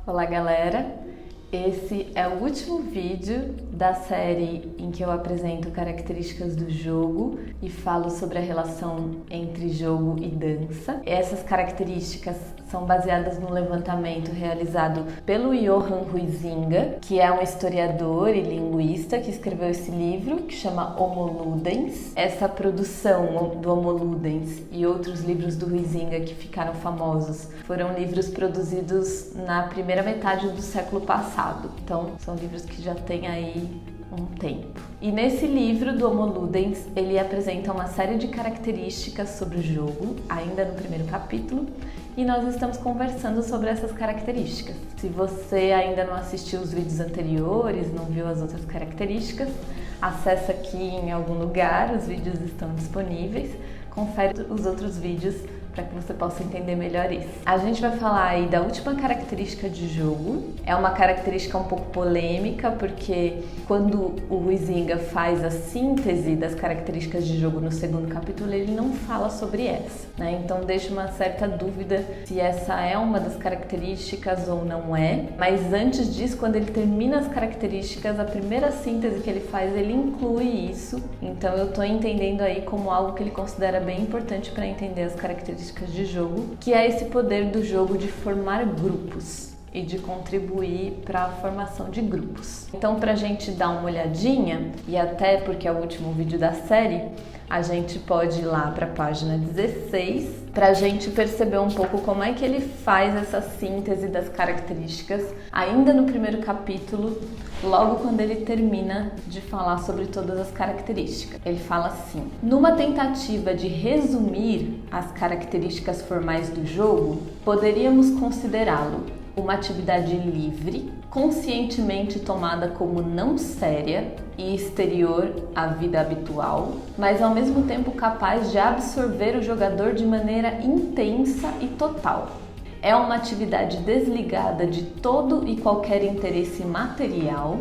Olá, galera! Esse é o último vídeo da série em que eu apresento características do jogo e falo sobre a relação entre jogo e dança. Essas características são baseadas no levantamento realizado pelo Johan Huizinga, que é um historiador e linguista que escreveu esse livro, que chama Homo Ludens. Essa produção do Homo Ludens e outros livros do Huizinga que ficaram famosos foram livros produzidos na primeira metade do século passado. Então, são livros que já têm aí um tempo. E nesse livro do Homo Ludens, ele apresenta uma série de características sobre o jogo, ainda no primeiro capítulo, e nós estamos conversando sobre essas características. Se você ainda não assistiu os vídeos anteriores, não viu as outras características, acessa aqui em algum lugar, os vídeos estão disponíveis, confere os outros vídeos para que você possa entender melhor isso. A gente vai falar aí da última característica de jogo. É uma característica um pouco polêmica, porque quando o Huizinga faz a síntese das características de jogo no segundo capítulo, ele não fala sobre essa, né? Então deixa uma certa dúvida se essa é uma das características ou não é. Mas antes disso, quando ele termina as características, a primeira síntese que ele faz, ele inclui isso. Então eu tô entendendo aí como algo que ele considera bem importante para entender as características de jogo, que é esse poder do jogo de formar grupos e de contribuir para a formação de grupos. Então, para a gente dar uma olhadinha, e até porque é o último vídeo da série, a gente pode ir lá para a página 16 para a gente perceber um pouco como é que ele faz essa síntese das características ainda no primeiro capítulo, logo quando ele termina de falar sobre todas as características. Ele fala assim: numa tentativa de resumir as características formais do jogo, poderíamos considerá-lo uma atividade livre, conscientemente tomada como não séria e exterior à vida habitual, mas ao mesmo tempo capaz de absorver o jogador de maneira intensa e total. É uma atividade desligada de todo e qualquer interesse material,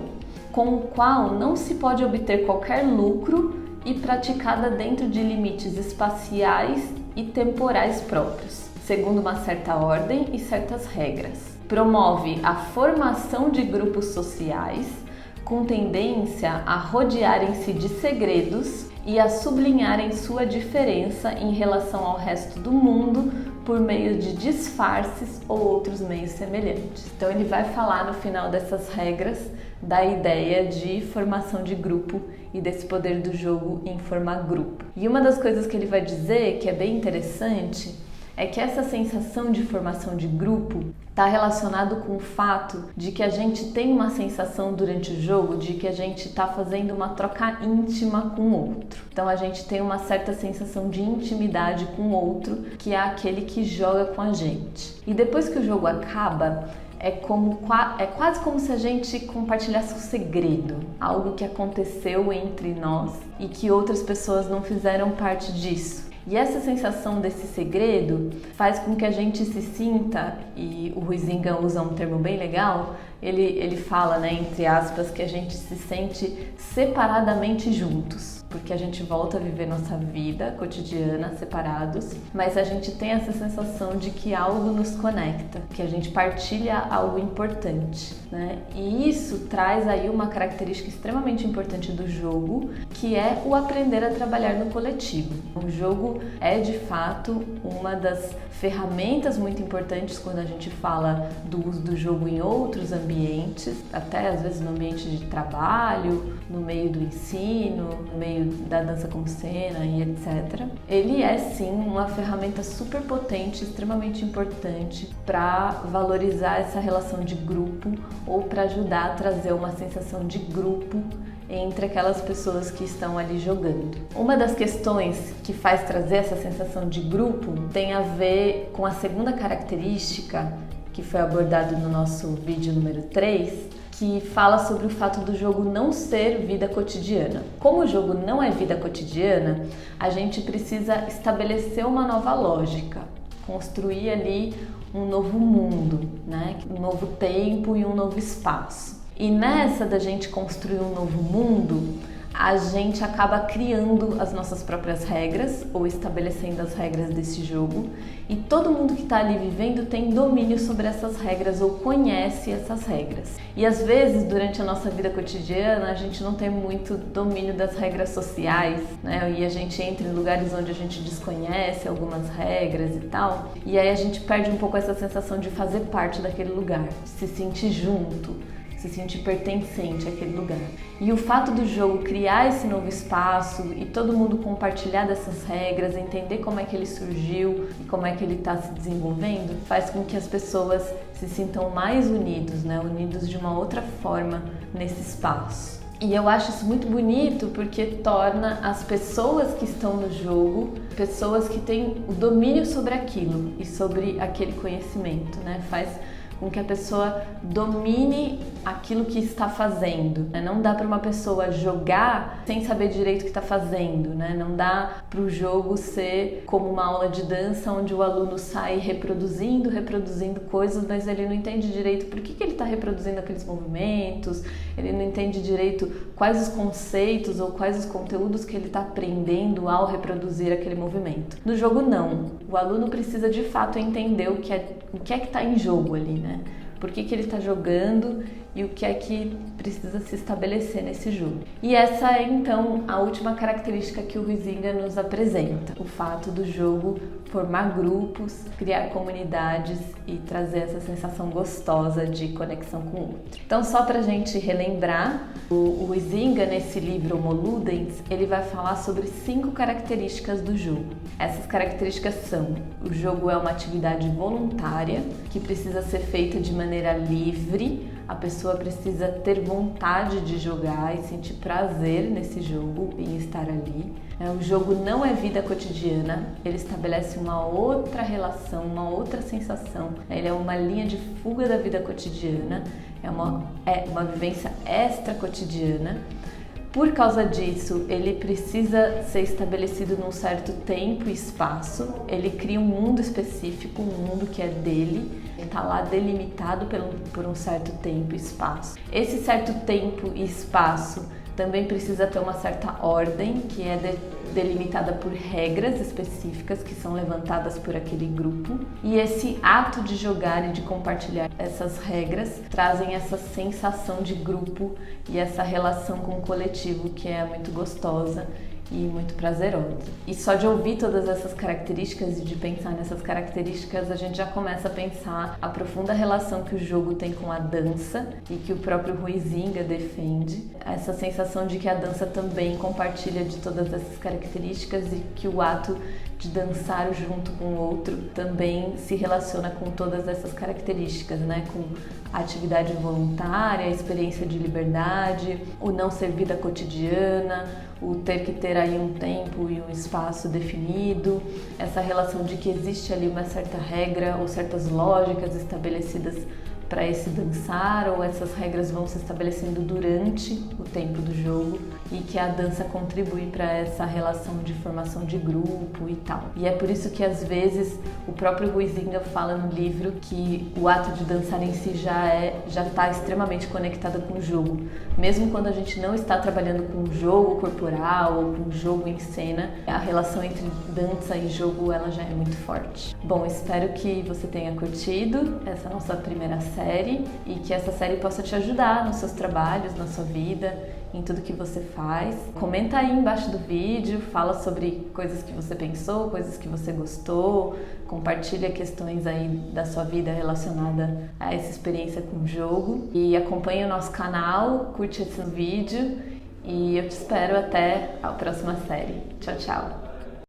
com o qual não se pode obter qualquer lucro e praticada dentro de limites espaciais e temporais próprios, segundo uma certa ordem e certas regras. Promove a formação de grupos sociais com tendência a rodearem-se de segredos e a sublinharem sua diferença em relação ao resto do mundo por meio de disfarces ou outros meios semelhantes. Então ele vai falar no final dessas regras da ideia de formação de grupo e desse poder do jogo em formar grupo. E uma das coisas que ele vai dizer, que é bem interessante, é que essa sensação de formação de grupo está relacionado com o fato de que a gente tem uma sensação durante o jogo de que a gente está fazendo uma troca íntima com o outro. Então a gente tem uma certa sensação de intimidade com o outro, que é aquele que joga com a gente. E depois que o jogo acaba, é quase como se a gente compartilhasse um segredo, algo que aconteceu entre nós e que outras pessoas não fizeram parte disso. E essa sensação desse segredo faz com que a gente se sinta, e o Huizinga usa um termo bem legal, ele fala, né, entre aspas, que a gente se sente separadamente juntos, porque a gente volta a viver nossa vida cotidiana separados, mas a gente tem essa sensação de que algo nos conecta, que a gente partilha algo importante, né? E isso traz aí uma característica extremamente importante do jogo, que é o aprender a trabalhar no coletivo. O jogo é de fato uma das ferramentas muito importantes quando a gente fala do uso do jogo em outros ambientes, até às vezes no ambiente de trabalho, no meio do ensino, no meio da dança como cena e etc. Ele é sim uma ferramenta super potente, extremamente importante para valorizar essa relação de grupo ou para ajudar a trazer uma sensação de grupo entre aquelas pessoas que estão ali jogando. Uma das questões que faz trazer essa sensação de grupo tem a ver com a segunda característica que foi abordado no nosso vídeo número 3, que fala sobre o fato do jogo não ser vida cotidiana. Como o jogo não é vida cotidiana, a gente precisa estabelecer uma nova lógica, construir ali um novo mundo, né? Um novo tempo e um novo espaço. E nessa da gente construir um novo mundo, a gente acaba criando as nossas próprias regras ou estabelecendo as regras desse jogo, e todo mundo que está ali vivendo tem domínio sobre essas regras ou conhece essas regras. E às vezes, durante a nossa vida cotidiana, a gente não tem muito domínio das regras sociais, né? E a gente entra em lugares onde a gente desconhece algumas regras e tal, e aí a gente perde um pouco essa sensação de fazer parte daquele lugar, de se sentir junto, se sentir pertencente àquele lugar. E o fato do jogo criar esse novo espaço e todo mundo compartilhar dessas regras, entender como é que ele surgiu e como é que ele está se desenvolvendo, faz com que as pessoas se sintam mais unidos, né? Unidos de uma outra forma nesse espaço. E eu acho isso muito bonito porque torna as pessoas que estão no jogo pessoas que têm o domínio sobre aquilo e sobre aquele conhecimento, né? Faz com que a pessoa domine aquilo que está fazendo, né? Não dá para uma pessoa jogar sem saber direito o que está fazendo, né? Não dá para o jogo ser como uma aula de dança onde o aluno sai reproduzindo coisas, mas ele não entende direito por que ele está reproduzindo aqueles movimentos, ele não entende direito quais os conceitos ou quais os conteúdos que ele está aprendendo ao reproduzir aquele movimento. No jogo não, o aluno precisa de fato entender o que é que está em jogo ali, né? Por que ele está jogando e o que é que precisa se estabelecer nesse jogo. E essa é então a última característica que o Huizinga nos apresenta, o fato do jogo formar grupos, criar comunidades e trazer essa sensação gostosa de conexão com o outro. Então, só pra gente relembrar, o Huizinga, nesse livro Homo Ludens, ele vai falar sobre 5 características do jogo. Essas características são: o jogo é uma atividade voluntária que precisa ser feita de maneira livre, a pessoa precisa ter vontade de jogar e sentir prazer nesse jogo, em estar ali. O jogo não é vida cotidiana, ele estabelece uma outra relação, uma outra sensação. Ele é uma linha de fuga da vida cotidiana, é uma vivência extra cotidiana. Por causa disso, ele precisa ser estabelecido num certo tempo e espaço. Ele cria um mundo específico, um mundo que é dele, está lá delimitado por um certo tempo e espaço. Esse certo tempo e espaço também precisa ter uma certa ordem, que é delimitada por regras específicas que são levantadas por aquele grupo. E esse ato de jogar e de compartilhar essas regras trazem essa sensação de grupo e essa relação com o coletivo que é muito gostosa e muito prazerosa. E só de ouvir todas essas características e de pensar nessas características, a gente já começa a pensar a profunda relação que o jogo tem com a dança e que o próprio Huizinga defende. Essa sensação de que a dança também compartilha de todas essas características e que o ato de dançar junto com o outro também se relaciona com todas essas características, né? Com a atividade voluntária, a experiência de liberdade, o não ser vida cotidiana, o ter que ter aí um tempo e um espaço definido, essa relação de que existe ali uma certa regra ou certas lógicas estabelecidas para esse dançar, ou essas regras vão se estabelecendo durante o tempo do jogo e que a dança contribui para essa relação de formação de grupo e tal. E é por isso que às vezes o próprio Huizinga fala no livro que o ato de dançar em si já está extremamente conectado com o jogo. Mesmo quando a gente não está trabalhando com o jogo corporal ou com o jogo em cena, a relação entre dança e jogo ela já é muito forte. Bom, espero que você tenha curtido essa nossa primeira série e que essa série possa te ajudar nos seus trabalhos, na sua vida, em tudo que você faz. Comenta aí embaixo do vídeo, fala sobre coisas que você pensou, coisas que você gostou, compartilha questões aí da sua vida relacionada a essa experiência com o jogo e acompanha o nosso canal, curte esse vídeo e eu te espero até a próxima série. Tchau, tchau!